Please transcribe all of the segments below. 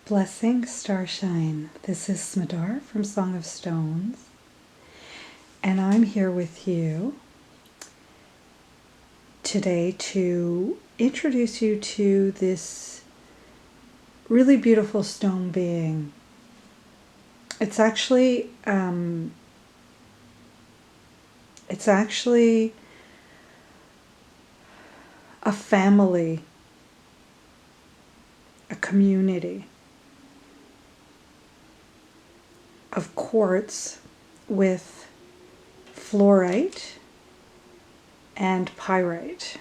Blessing Starshine. This is Smadar from Song of Stones, and I'm here with you today to introduce you to this really beautiful stone being. It's actually a family, a community of quartz with fluorite and pyrite.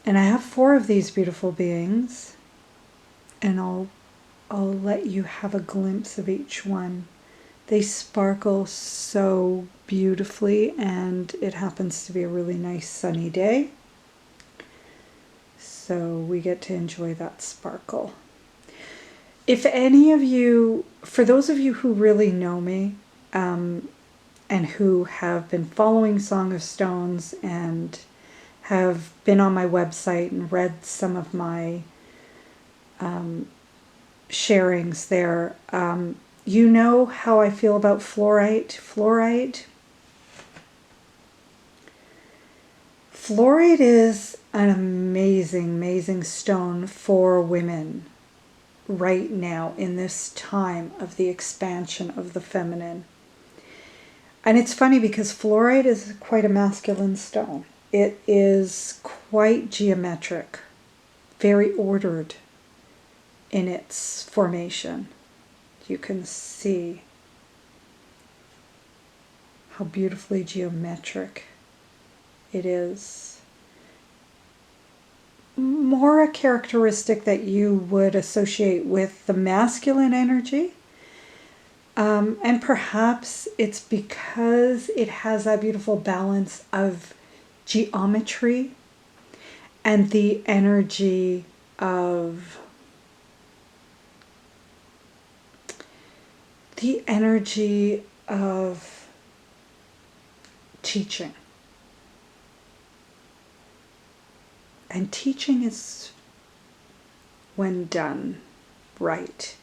And I have 4 of these beautiful beings, and I'll let you have a glimpse of each one. They sparkle so beautifully, and it happens to be a really nice sunny day, so we get to enjoy that sparkle. If any of you, for those of you who really know me, and who have been following Song of Stones and have been on my website and read some of my sharings there, you know how I feel about fluorite. Fluorite is an amazing stone for women right now in this time of the expansion of the feminine. And it's funny because fluorite is quite a masculine stone. It is quite geometric, very ordered in its formation. You can see how beautifully geometric it is. More a characteristic that you would associate with the masculine energy. And perhaps it's because it has that beautiful balance of geometry and the energy of teaching. And teaching is, when done right,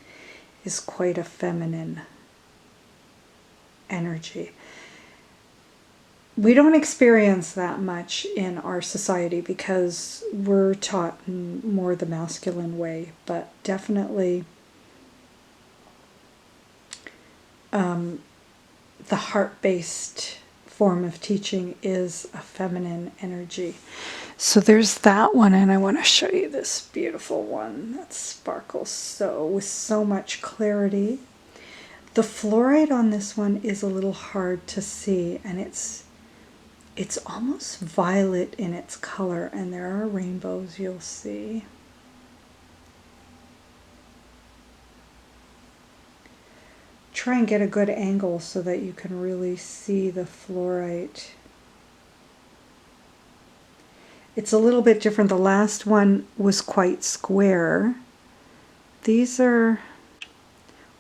is quite a feminine energy. We don't experience that much in our society because we're taught in more the masculine way, but definitely the heart-based form of teaching is a feminine energy. So there's that one, and I want to show you this beautiful one that sparkles with so much clarity. The fluorite on this one is a little hard to see, and it's almost violet in its color, and there are rainbows you'll see. Try and get a good angle so that you can really see the fluorite. It's a little bit different. The last one was quite square. These are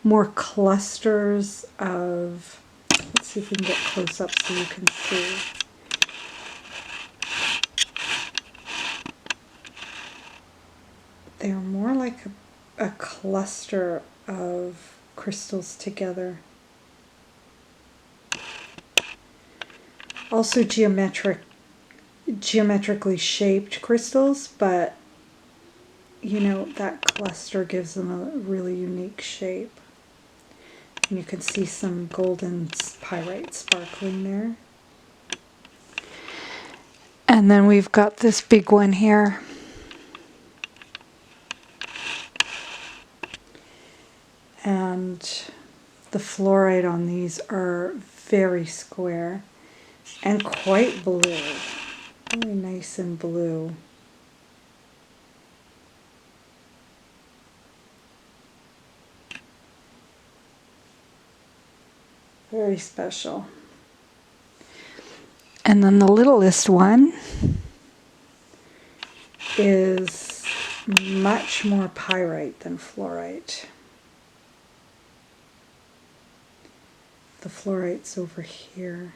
more clusters of, let's see if we can get close up so you can see. They're more like a cluster of crystals together. Also geometrically shaped crystals, but you know, that cluster gives them a really unique shape. And you can see some golden pyrite sparkling there. And then we've got this big one here. And the fluorite on these are very square and quite blue. Really nice and blue. Very special. And then the littlest one is much more pyrite than fluorite. The fluorite's over here,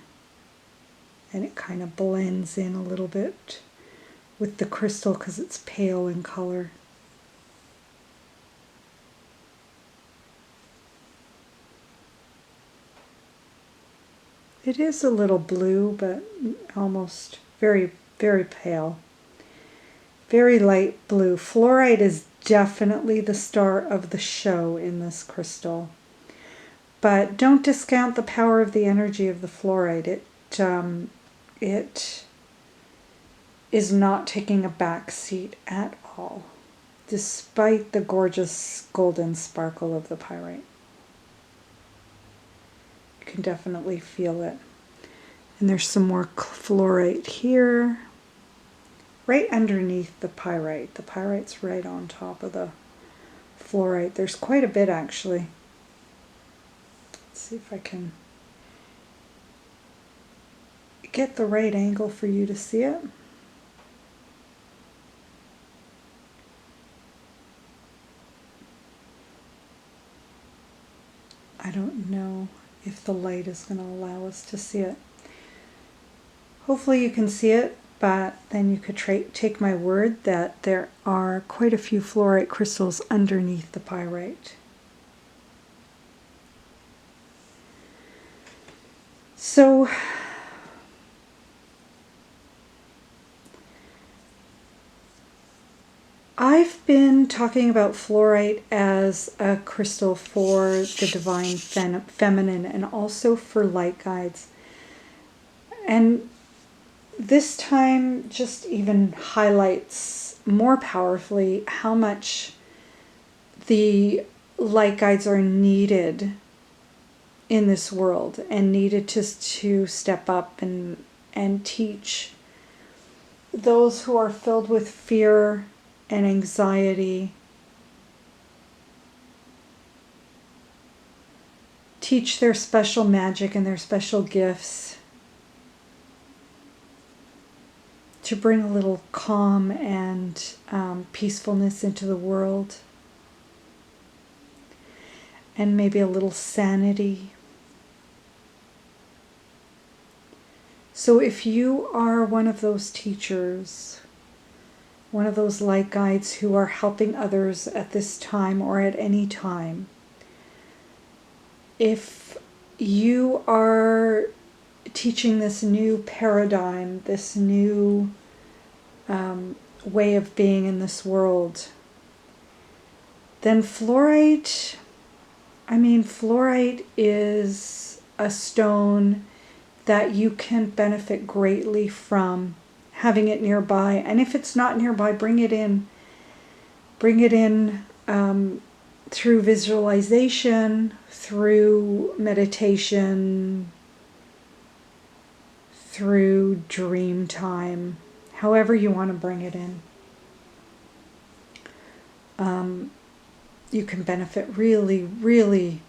and it kind of blends in a little bit with the crystal because it's pale in color. It is a little blue, but almost very, very pale. Very light blue. Fluorite is definitely the star of the show in this crystal. But don't discount the power of the energy of the fluorite. It is not taking a back seat at all, despite the gorgeous golden sparkle of the pyrite. You can definitely feel it. And there's some more fluorite here, right underneath the pyrite. The pyrite's right on top of the fluorite. There's quite a bit, actually. Let's see if I can get the right angle for you to see it. I don't know if the light is going to allow us to see it. Hopefully you can see it, but then you could take my word that there are quite a few fluorite crystals underneath the pyrite. So I've been talking about fluorite as a crystal for the divine feminine and also for light guides. And this time just even highlights more powerfully how much the light guides are needed in this world and needed to step up and teach those who are filled with fear and anxiety. Teach their special magic and their special gifts to bring a little calm and peacefulness into the world, and maybe a little sanity. So if you are one of those teachers, one of those light guides who are helping others at this time or at any time, if you are teaching this new paradigm, this new way of being in this world, then fluorite is a stone that you can benefit greatly from having it nearby. And if it's not nearby, bring it in. Bring it in through visualization, through meditation, through dream time, however you want to bring it in. You can benefit really, really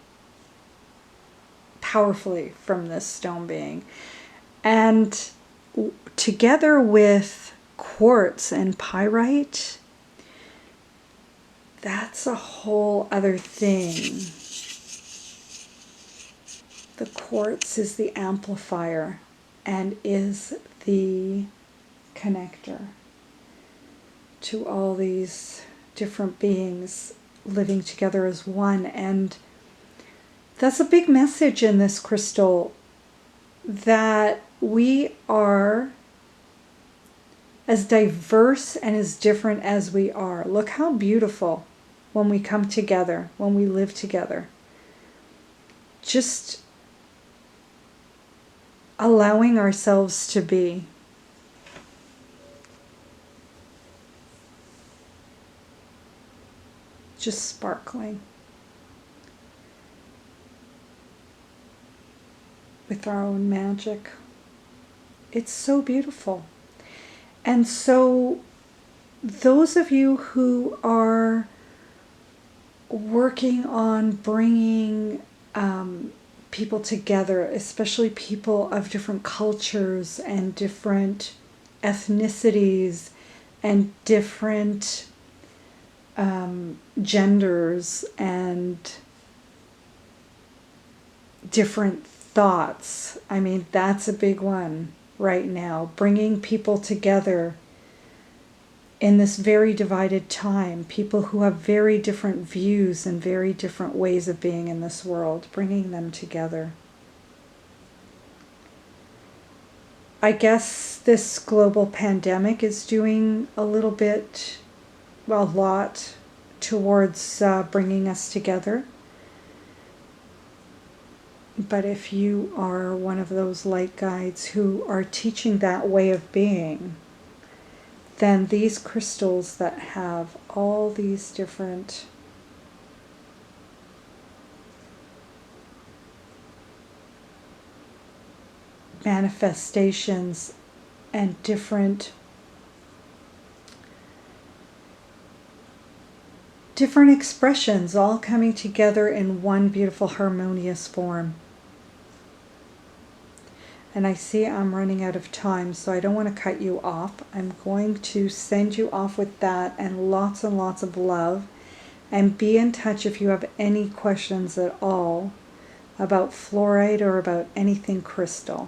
powerfully from this stone being. And together with quartz and pyrite, that's a whole other thing. The quartz is the amplifier and is the connector to all these different beings living together as one. And that's a big message in this crystal, that we are as diverse and as different as we are. Look how beautiful when we come together, when we live together. Just allowing ourselves to be. Just sparkling with our own magic. It's so beautiful. And so those of you who are working on bringing people together, especially people of different cultures and different ethnicities and different genders and different thoughts. That's a big one right now. Bringing people together in this very divided time, people who have very different views and very different ways of being in this world, bringing them together. I guess this global pandemic is doing a little bit, well, a lot towards bringing us together. But if you are one of those light guides who are teaching that way of being, then these crystals that have all these different manifestations and different expressions all coming together in one beautiful harmonious form. And I see I'm running out of time, so I don't want to cut you off. I'm going to send you off with that and lots of love. And be in touch if you have any questions at all about fluorite or about anything crystal.